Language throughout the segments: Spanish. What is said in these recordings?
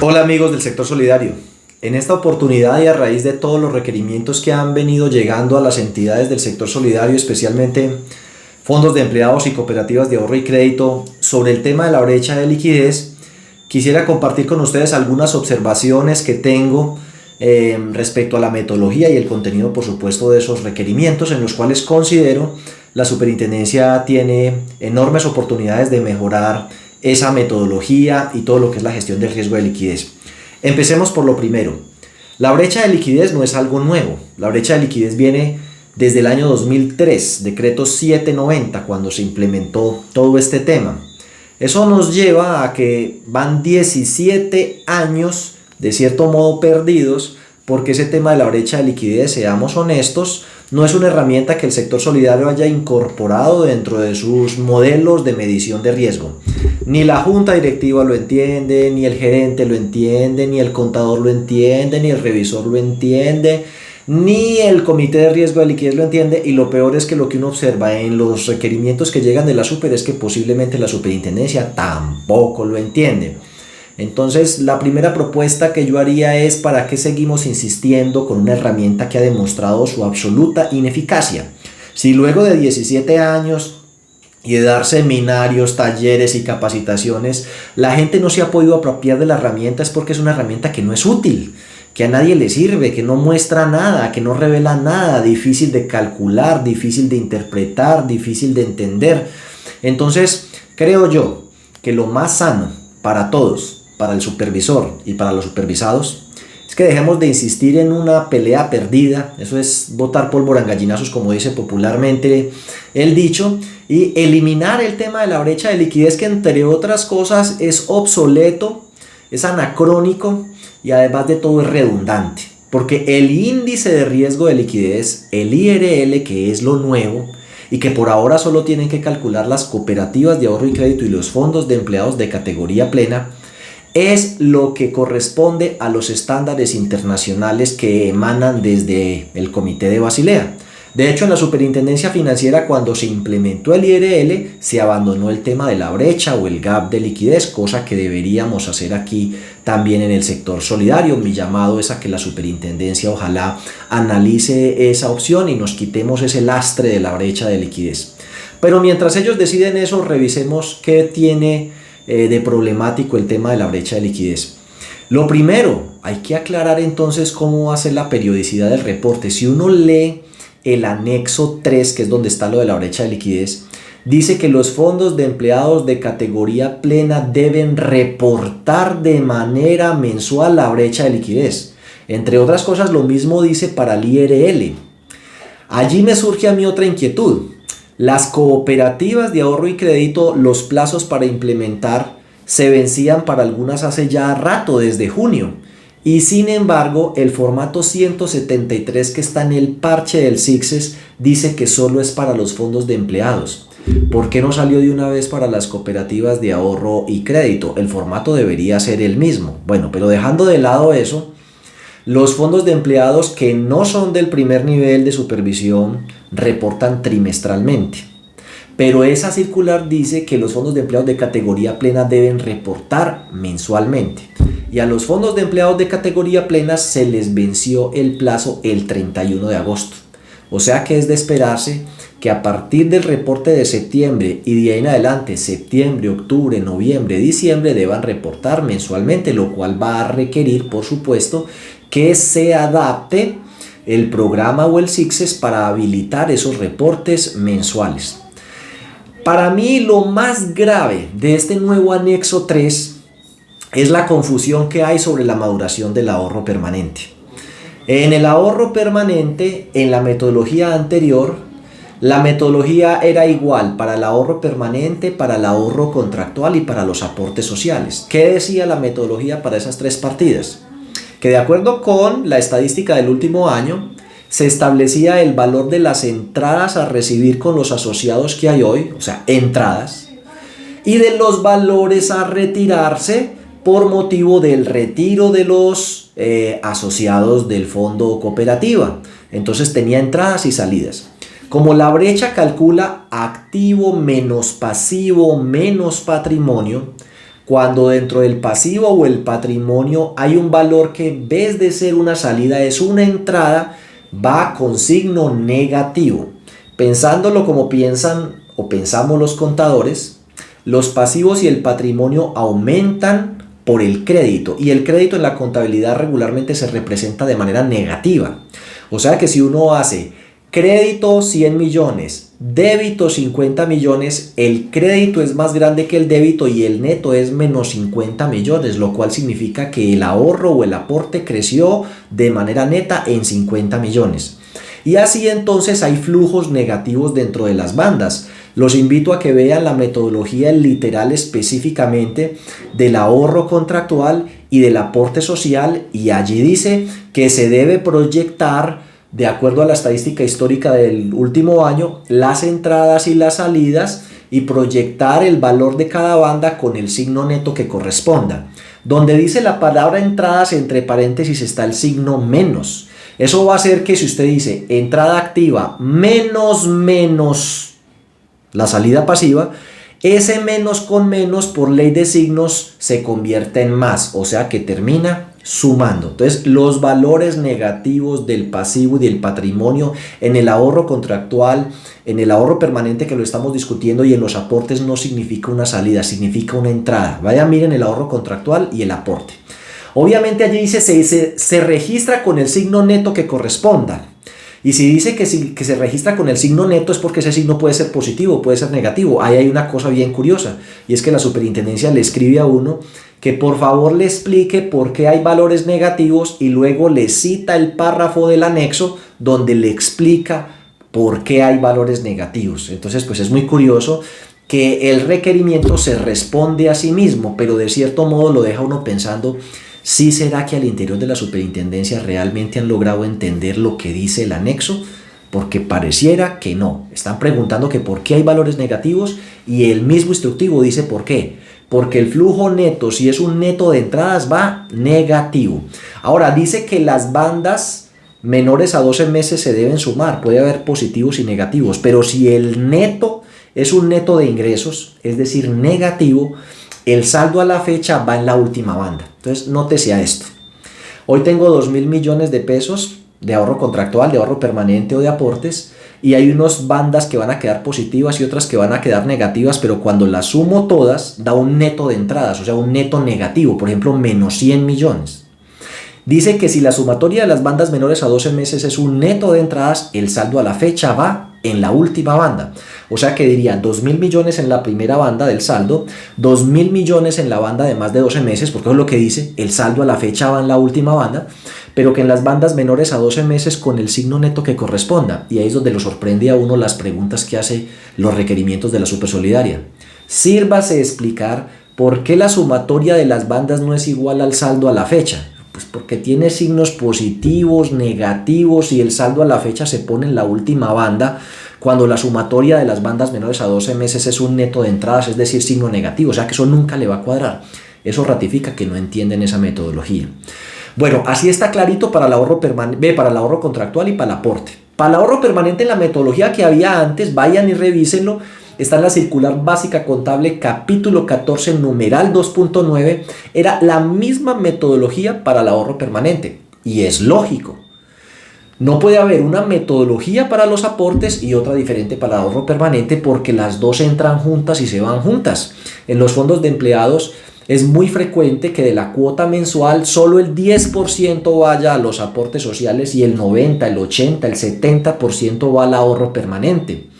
Hola amigos del sector solidario. En esta oportunidad y a raíz de todos los requerimientos que han venido llegando a las entidades del sector solidario, especialmente fondos de empleados y cooperativas de ahorro y crédito, sobre el tema de la brecha de liquidez, quisiera compartir con ustedes algunas observaciones que tengo respecto a la metodología y el contenido, por supuesto, de esos requerimientos, en los cuales considero la superintendencia tiene enormes oportunidades de mejorar esa metodología y todo lo que es la gestión del riesgo de liquidez. Empecemos por lo primero. La brecha de liquidez no es algo nuevo. La brecha de liquidez viene desde el año 2003, decreto 790, cuando se implementó todo este tema. Eso nos lleva a que van 17 años de cierto modo perdidos, porque ese tema de la brecha de liquidez, seamos honestos, no es una herramienta que el sector solidario haya incorporado dentro de sus modelos de medición de riesgo. Ni la junta directiva lo entiende, ni el gerente lo entiende, ni el contador lo entiende, ni el revisor lo entiende, ni el comité de riesgo de liquidez lo entiende, y lo peor es que lo que uno observa en los requerimientos que llegan de la super es que posiblemente la superintendencia tampoco lo entiende. Entonces, la primera propuesta que yo haría es: ¿para qué seguimos insistiendo con una herramienta que ha demostrado su absoluta ineficacia? Si luego de 17 años y de dar seminarios, talleres y capacitaciones, la gente no se ha podido apropiar de la herramienta, es porque es una herramienta que no es útil, que a nadie le sirve, que no muestra nada, que no revela nada, difícil de calcular, difícil de interpretar, difícil de entender. Entonces, creo yo que lo más sano para todos, para el supervisor y para los supervisados, es que dejemos de insistir en una pelea perdida. Eso es botar pólvora en gallinazos, como dice popularmente el dicho, y eliminar el tema de la brecha de liquidez, que entre otras cosas es obsoleto, es anacrónico y además de todo es redundante, porque el índice de riesgo de liquidez, el IRL, que es lo nuevo y que por ahora solo tienen que calcular las cooperativas de ahorro y crédito y los fondos de empleados de categoría plena, es lo que corresponde a los estándares internacionales que emanan desde el Comité de Basilea. De hecho, en la Superintendencia Financiera, cuando se implementó el IRL, se abandonó el tema de la brecha o el gap de liquidez, cosa que deberíamos hacer aquí también en el sector solidario. Mi llamado es a que la Superintendencia ojalá analice esa opción y nos quitemos ese lastre de la brecha de liquidez. Pero mientras ellos deciden eso, revisemos qué tiene de problemático el tema de la brecha de liquidez. Lo primero, hay que aclarar entonces cómo va a ser la periodicidad del reporte. Si uno lee el anexo 3, que es donde está lo de la brecha de liquidez, dice que los fondos de empleados de categoría plena deben reportar de manera mensual la brecha de liquidez. Entre otras cosas, lo mismo dice para el IRL. Allí me surge a mí otra inquietud. Las cooperativas de ahorro y crédito, los plazos para implementar se vencían para algunas hace ya rato, desde junio. Y sin embargo, el formato 173 que está en el parche del CICSES dice que solo es para los fondos de empleados. ¿Por qué no salió de una vez para las cooperativas de ahorro y crédito? El formato debería ser el mismo. Bueno, pero dejando de lado eso, los fondos de empleados que no son del primer nivel de supervisión reportan trimestralmente. Pero esa circular dice que los fondos de empleados de categoría plena deben reportar mensualmente. Y a los fondos de empleados de categoría plena se les venció el plazo el 31 de agosto. O sea que es de esperarse que a partir del reporte de septiembre y de ahí en adelante, septiembre, octubre, noviembre, diciembre, deban reportar mensualmente, lo cual va a requerir, por supuesto, que se adapte el programa o el CICSES para habilitar esos reportes mensuales. Para mí, lo más grave de este nuevo anexo 3 es la confusión que hay sobre la maduración del ahorro permanente. En el ahorro permanente, en la metodología anterior, la metodología era igual para el ahorro permanente, para el ahorro contractual y para los aportes sociales. ¿Qué decía la metodología para esas tres partidas? Que de acuerdo con la estadística del último año, se establecía el valor de las entradas a recibir con los asociados que hay hoy, o sea, entradas, y de los valores a retirarse por motivo del retiro de los asociados del fondo o cooperativa. Entonces tenía entradas y salidas. Como la brecha calcula activo menos pasivo menos patrimonio, cuando dentro del pasivo o el patrimonio hay un valor que en vez de ser una salida es una entrada, va con signo negativo. Pensándolo como piensan o pensamos los contadores, los pasivos y el patrimonio aumentan por el crédito, y el crédito en la contabilidad regularmente se representa de manera negativa. O sea que si uno hace crédito 100 millones, débito 50 millones, el crédito es más grande que el débito y el neto es menos 50 millones, lo cual significa que el ahorro o el aporte creció de manera neta en 50 millones. Y así entonces hay flujos negativos dentro de las bandas. Los invito a que vean la metodología literal específicamente del ahorro contractual y del aporte social, y allí dice que se debe proyectar, de acuerdo a la estadística histórica del último año, las entradas y las salidas y proyectar el valor de cada banda con el signo neto que corresponda. Donde dice la palabra entradas, entre paréntesis está el signo menos. Eso va a hacer que si usted dice entrada activa menos la salida pasiva, ese menos con menos por ley de signos se convierte en más, o sea que termina sumando. Entonces los valores negativos del pasivo y del patrimonio en el ahorro contractual, en el ahorro permanente que lo estamos discutiendo, y en los aportes no significa una salida, significa una entrada. Vaya, miren el ahorro contractual y el aporte. Obviamente allí dice se registra con el signo neto que corresponda. Y si dice que se registra con el signo neto es porque ese signo puede ser positivo, puede ser negativo. Ahí hay una cosa bien curiosa, y es que la superintendencia le escribe a uno que por favor le explique por qué hay valores negativos, y luego le cita el párrafo del anexo donde le explica por qué hay valores negativos. Entonces pues es muy curioso que el requerimiento se responde a sí mismo, pero de cierto modo lo deja uno pensando: ¿sí será que al interior de la superintendencia realmente han logrado entender lo que dice el anexo? Porque pareciera que no. Están preguntando que por qué hay valores negativos, y el mismo instructivo dice por qué. Porque el flujo neto, si es un neto de entradas, va negativo. Ahora dice que las bandas menores a 12 meses se deben sumar. Puede haber positivos y negativos, pero si el neto es un neto de ingresos, es decir, negativo, el saldo a la fecha va en la última banda. Entonces, nótese a esto. Hoy tengo 2.000 millones de pesos de ahorro contractual, de ahorro permanente o de aportes, y hay unas bandas que van a quedar positivas y otras que van a quedar negativas, pero cuando las sumo todas, da un neto de entradas, o sea, un neto negativo, por ejemplo, menos 100 millones. Dice que si la sumatoria de las bandas menores a 12 meses es un neto de entradas, el saldo a la fecha va en la última banda. O sea que diría 2.000 millones en la primera banda del saldo, 2.000 millones en la banda de más de 12 meses, porque es lo que dice, el saldo a la fecha va en la última banda, pero que en las bandas menores a 12 meses con el signo neto que corresponda. Y ahí es donde lo sorprende a uno las preguntas que hace los requerimientos de la Supersolidaria. Sírvase explicar por qué la sumatoria de las bandas no es igual al saldo a la fecha. Pues porque tiene signos positivos, negativos, y el saldo a la fecha se pone en la última banda cuando la sumatoria de las bandas menores a 12 meses es un neto de entradas, es decir, signo negativo. O sea que eso nunca le va a cuadrar. Eso ratifica que no entienden esa metodología. Bueno, así está clarito para el ahorro permanente, para el ahorro contractual y para el aporte. Para el ahorro permanente, en la metodología que había antes, vayan y revísenlo. Está en la circular básica contable capítulo 14 numeral 2.9. Era la misma metodología para el ahorro permanente. Y es lógico. No puede haber una metodología para los aportes y otra diferente para el ahorro permanente, porque las dos entran juntas y se van juntas. En los fondos de empleados es muy frecuente que de la cuota mensual solo el 10% vaya a los aportes sociales y el 90, el 80, el 70% va al ahorro permanente.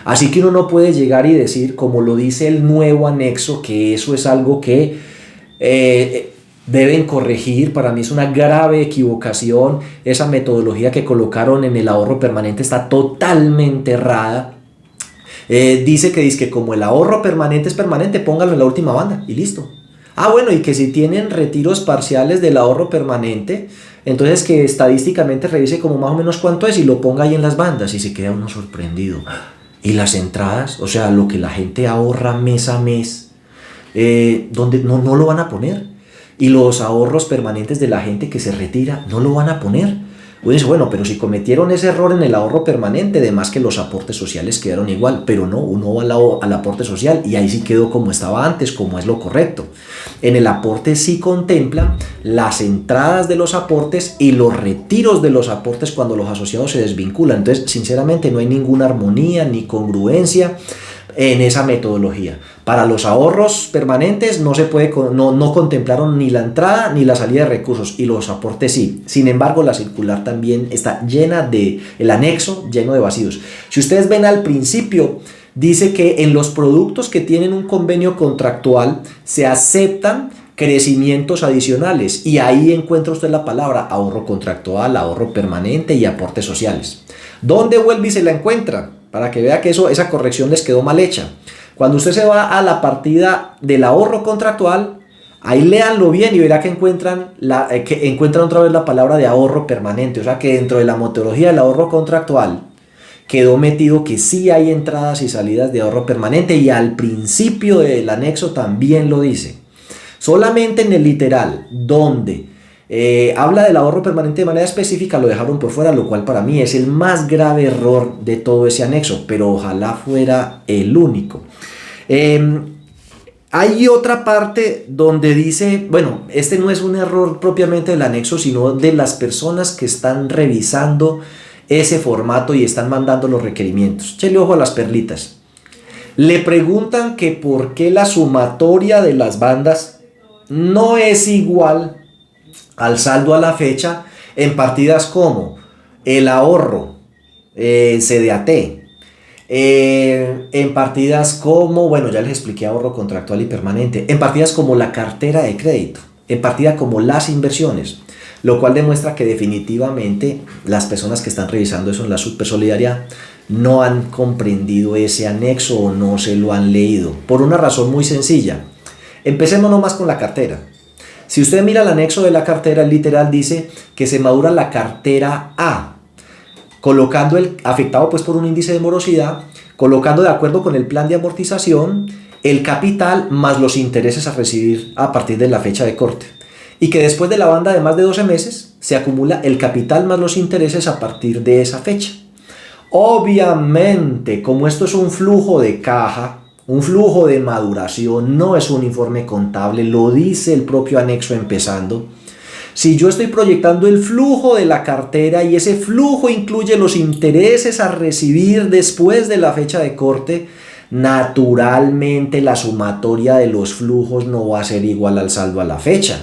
Así que uno no puede llegar y decir, como lo dice el nuevo anexo, que eso es algo que deben corregir. Para mí es una grave equivocación. Esa metodología que colocaron en el ahorro permanente está totalmente errada. Dice que como el ahorro permanente es permanente, póngalo en la última banda y listo. Ah, bueno, y que si tienen retiros parciales del ahorro permanente, entonces que estadísticamente revise como más o menos cuánto es y lo ponga ahí en las bandas, y se queda uno sorprendido. Y las entradas, o sea, lo que la gente ahorra mes a mes, donde no lo van a poner. Y los ahorros permanentes de la gente que se retira, no lo van a poner. Uno dice, bueno, pero si cometieron ese error en el ahorro permanente, además que los aportes sociales quedaron igual, pero no, uno va al aporte social y ahí sí quedó como estaba antes, como es lo correcto. En el aporte sí contempla las entradas de los aportes y los retiros de los aportes cuando los asociados se desvinculan. Entonces, sinceramente, no hay ninguna armonía ni congruencia en esa metodología. Para los ahorros permanentes no se puede, no contemplaron ni la entrada ni la salida de recursos, y los aportes sí. Sin embargo, la circular también está llena el anexo lleno de vacíos. Si ustedes ven al principio, dice que en los productos que tienen un convenio contractual se aceptan crecimientos adicionales, y ahí encuentra usted la palabra ahorro contractual, ahorro permanente y aportes sociales. ¿Dónde vuelve y se la encuentra? Para que vea que esa corrección les quedó mal hecha. Cuando usted se va a la partida del ahorro contractual, ahí léanlo bien y verá que encuentran otra vez la palabra de ahorro permanente. O sea que dentro de la metodología del ahorro contractual quedó metido que sí hay entradas y salidas de ahorro permanente, y al principio del anexo también lo dice. Solamente en el literal, donde habla del ahorro permanente de manera específica, lo dejaron por fuera, lo cual para mí es el más grave error de todo ese anexo, pero ojalá fuera el único. Hay otra parte donde dice, bueno, este no es un error propiamente del anexo, sino de las personas que están revisando ese formato y están mandando los requerimientos. Échale ojo a las perlitas. Le preguntan que por qué la sumatoria de las bandas no es igual al saldo a la fecha en partidas como el ahorro, CDAT, en partidas como, bueno, ya les expliqué ahorro contractual y permanente, en partidas como la cartera de crédito, en partidas como las inversiones, lo cual demuestra que definitivamente las personas que están revisando eso en la Supersolidaria no han comprendido ese anexo o no se lo han leído, por una razón muy sencilla. Empecemos nomás con la cartera. Si usted mira el anexo de la cartera, el literal dice que se madura la cartera A, colocando afectado pues por un índice de morosidad, colocando de acuerdo con el plan de amortización el capital más los intereses a recibir a partir de la fecha de corte, y que después de la banda de más de 12 meses se acumula el capital más los intereses a partir de esa fecha. Obviamente, como esto es un flujo de caja, un flujo de maduración, no es un informe contable, lo dice el propio anexo empezando. Si yo estoy proyectando el flujo de la cartera y ese flujo incluye los intereses a recibir después de la fecha de corte, naturalmente la sumatoria de los flujos no va a ser igual al saldo a la fecha.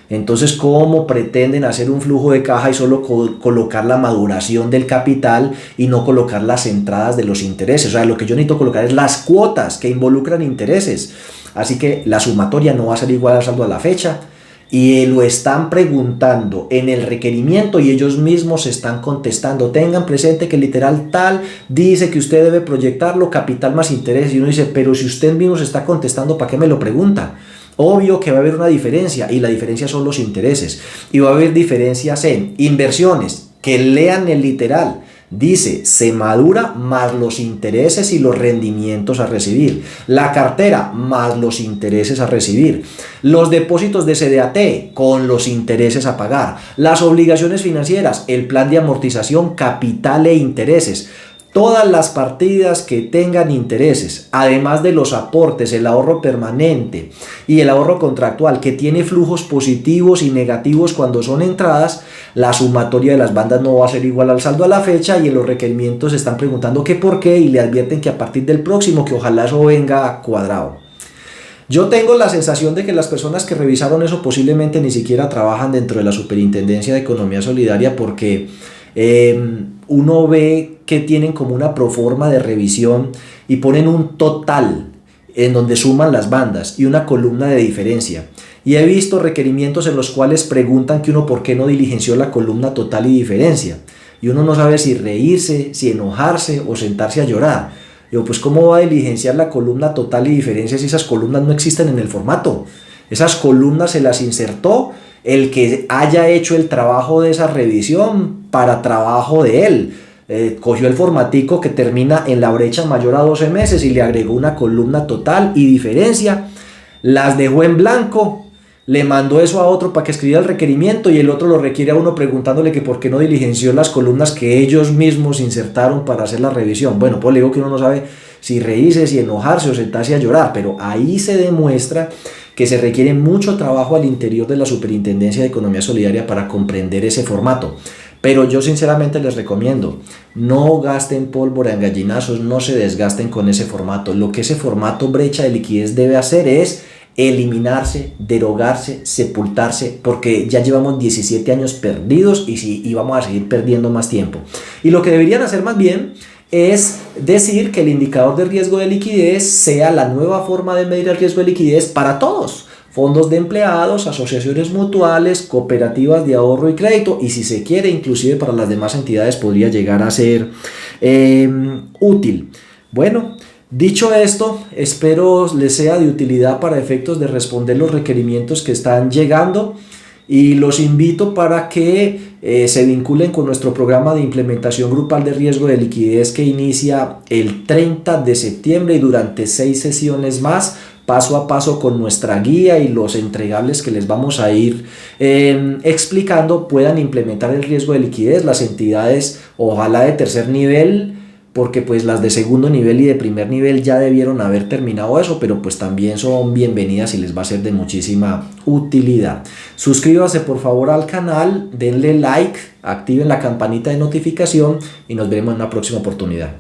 Entonces, ¿cómo pretenden hacer un flujo de caja y solo colocar la maduración del capital y no colocar las entradas de los intereses? O sea, lo que yo necesito colocar es las cuotas que involucran intereses. Así que la sumatoria no va a ser igual al saldo a la fecha. Y lo están preguntando en el requerimiento y ellos mismos están contestando. Tengan presente que literal tal dice que usted debe proyectarlo capital más interés. Y uno dice, pero si usted mismo se está contestando, ¿para qué me lo pregunta? Obvio que va a haber una diferencia, y la diferencia son los intereses, y va a haber diferencias en inversiones, que lean el literal, dice se madura más los intereses y los rendimientos a recibir, la cartera más los intereses a recibir, los depósitos de CDAT con los intereses a pagar, las obligaciones financieras, el plan de amortización, capital e intereses. Todas las partidas que tengan intereses, además de los aportes, el ahorro permanente y el ahorro contractual, que tiene flujos positivos y negativos cuando son entradas, la sumatoria de las bandas no va a ser igual al saldo a la fecha, y en los requerimientos están preguntando que por qué y le advierten que a partir del próximo que ojalá eso venga cuadrado. Yo tengo la sensación de que las personas que revisaron eso posiblemente ni siquiera trabajan dentro de la Superintendencia de Economía Solidaria, porque uno ve que tienen como una proforma de revisión y ponen un total en donde suman las bandas y una columna de diferencia. Y he visto requerimientos en los cuales preguntan que uno por qué no diligenció la columna total y diferencia. Y uno no sabe si reírse, si enojarse o sentarse a llorar. Digo, pues ¿cómo va a diligenciar la columna total y diferencia si esas columnas no existen en el formato? Esas columnas se las insertó el que haya hecho el trabajo de esa revisión para trabajo de él. Cogió el formatico que termina en la brecha mayor a 12 meses y le agregó una columna total y diferencia, las dejó en blanco, le mandó eso a otro para que escribiera el requerimiento y el otro lo requiere a uno preguntándole que por qué no diligenció las columnas que ellos mismos insertaron para hacer la revisión. Bueno, pues le digo que uno no sabe si reírse, si enojarse o sentarse a llorar, pero ahí se demuestra que se requiere mucho trabajo al interior de la Superintendencia de Economía Solidaria para comprender ese formato. Pero yo sinceramente les recomiendo, no gasten pólvora en gallinazos, no se desgasten con ese formato. Lo que ese formato brecha de liquidez debe hacer es eliminarse, derogarse, sepultarse, porque ya llevamos 17 años perdidos y vamos a seguir perdiendo más tiempo. Y lo que deberían hacer más bien es decir que el indicador de riesgo de liquidez sea la nueva forma de medir el riesgo de liquidez para todos. Fondos de empleados, asociaciones mutuales, cooperativas de ahorro y crédito, y si se quiere, inclusive para las demás entidades podría llegar a ser útil. Bueno, dicho esto, espero les sea de utilidad para efectos de responder los requerimientos que están llegando y los invito para que se vinculen con nuestro programa de implementación grupal de riesgo de liquidez que inicia el 30 de septiembre y durante 6 sesiones más, paso a paso con nuestra guía y los entregables que les vamos a ir explicando, puedan implementar el riesgo de liquidez. Las entidades, ojalá de tercer nivel, porque pues las de segundo nivel y de primer nivel ya debieron haber terminado eso, pero pues también son bienvenidas y les va a ser de muchísima utilidad. Suscríbase por favor al canal, denle like, activen la campanita de notificación y nos veremos en una próxima oportunidad.